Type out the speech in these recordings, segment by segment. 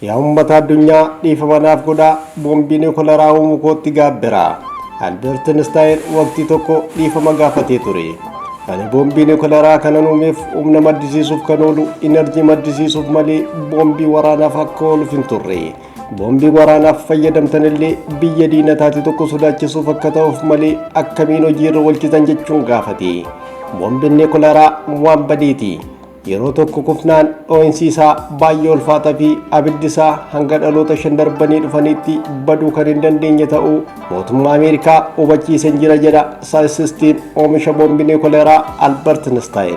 yaa uummata addunyaa dhiifamanaaf godhaa boombii niwukilaraa uumuu kootti gaabbira. Albert Einstein waqtii tokko dhiifama gaafatee ture. Ani boombii niwukilaraa kanan uumeef humna maddisiisuuf kan oolu inerjii maddisiisuuf malee boombii waraanaaf akka ooluuf hin turre. Boombii waraanaaf fayyadamtanillee biyya diinataati tokko sodaachisuuf akka ta'uuf malee akkamiin hojiirra oolchitan jechuun gaafate. Boombiin niwukilaraa waan badeeti. Yeroo tokko kufnaan dhoo'insi isaa baay'ee ulfaataa fi abiddi isaa hanga dhaloota 5 darbanii dhufanitti baduu kan hin dandeenye ta'uu mootummaa Ameerikaa hubachiisee jira jedha saayintistiin oomisha boombii niwukilaraa Albert Einstein.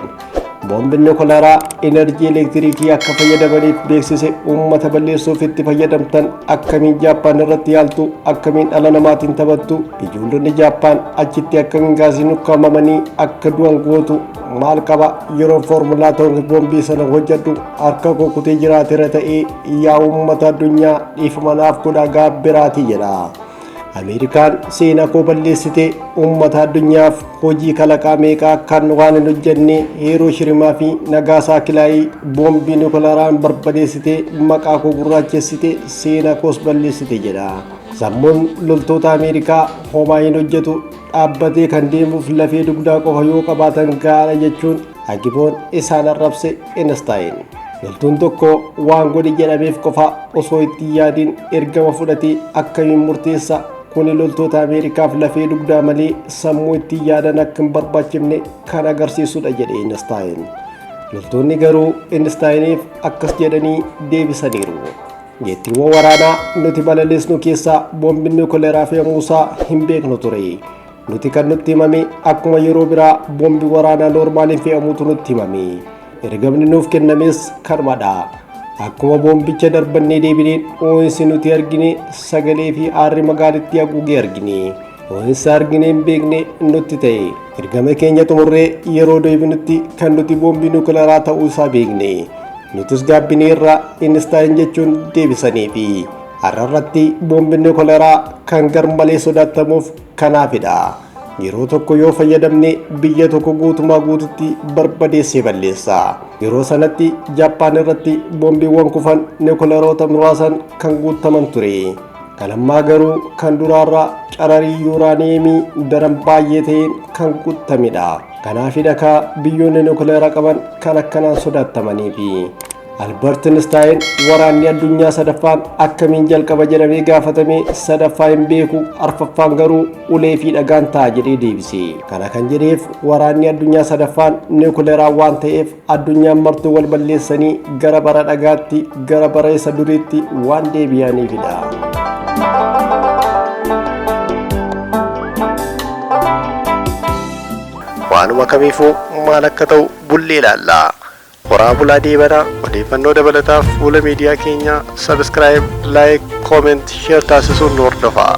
Boombiin niwukilaraa enerjii elektiriikii akka fayyadamaniif beeksise uummata balleessuuf itti fayyadamtan akkamiin Jaappaan irratti yaaltu akkamiin dhala namaatiin taphattu ijoollonni Jaappaan achitti akkamiin gaasiin ukkaamamanii akka du'an gootu maal qaba yeroo foormulaa ta'uun boombii sana hojjedhu harka koo kutee jiraateera ta'ee yaa uummata addunyaa dhiifamanaaf godhaa gaabbiraatii jedha. Ameerikaan seenaa koo balleessitee uummata addunyaaf hojii kalaqaa meeqaa kan waan hin hojjenne Hiirooshima fi Nagaasaakii boombii niwukilaraan barbadeessitee maqaa koo gurraachessitee seenaa koos balleessite jedha. Sammuun loltoota Ameerikaa homaa hin hojjetu dhaabbatee kan deemuuf lafee dugdaa qofa yoo qabaatan gaara jechuun hagiboon isaan arrabse Einstein. Loltuun tokko waan godhi jedhameef qofa osoo itti yaadiin ergama fudhatee akkamiin murteessa kuni loltoota Ameerikaaf lafee dugdaa malee sammuu itti yaadan akka hin barbaachifne kan agarsiisudha jedhe Einstein. Loltoonni garuu Einsteiniif akkas jedhanii deebisaniiru. Jettiiwwan waraanaa nuti balaleessinu keessaa boombiin niwukilaraa fe'amuusaa hin beeknu ture. Nuti kan nutti himame akkuma yeroo biraa boombii waraanaa noormaaliin fe'amuutu nutti himame. Ergamni nuuf kennames kanumadha. Akkuma boombicha darbannee deebineen dhoo'insi nuti argine sagalee fi aarri magaalittii haguugee argine. Dhoo'insa argine hin beekne nutti ta'e. Ergama keenya xumurree yeroo deebinutti kan nuti boombii niwukilaraa ta'uu isaa beekne. Nutis gaabbineerra Einstein jechuun deebisaniifi har'arratti boombiin niwukilaraa kan garmalee sodaatamuuf kanaafidha. Yeroo tokko yoo fayyadamne biyya tokko guutumaa guututti barbadeessee balleessa. Yeroo sanatti Jaappaan irratti boombiiwwan kufan niwukilaroota muraasan kan guutaman ture. Kan ammaa garuu kan duraarraa cararii yuuraaniyeemii daran baay'ee ta'een kan guutamedha. Kanaafidha biyyoonni niwukilaraa qaban kan akkanaan sodaatamaniifi. Albert Einstein waraanni addunyaa sadaffaan akkamiin jalqaba jedhamee gaafatame sadaffaa hin beeku arfaffaan garuu ulee fi dhagaan ta'a jedhee deebise. Kana kan jedheef waraanni addunyaa sadaffaan niwukilaraa waan ta'eef addunyaan martuu wal balleessanii gara bara dhagaatti gara bara isa duriitti waan deebi'aniifidha. Waanuma kamiifuu maal akka ta'u bullee ilaalla. Horaa bulaa deebanaa odeeffannoo dabalataaf fuula miidiyaa keenyaa subscribe, like, comment, share taasisuun nu hordofaa.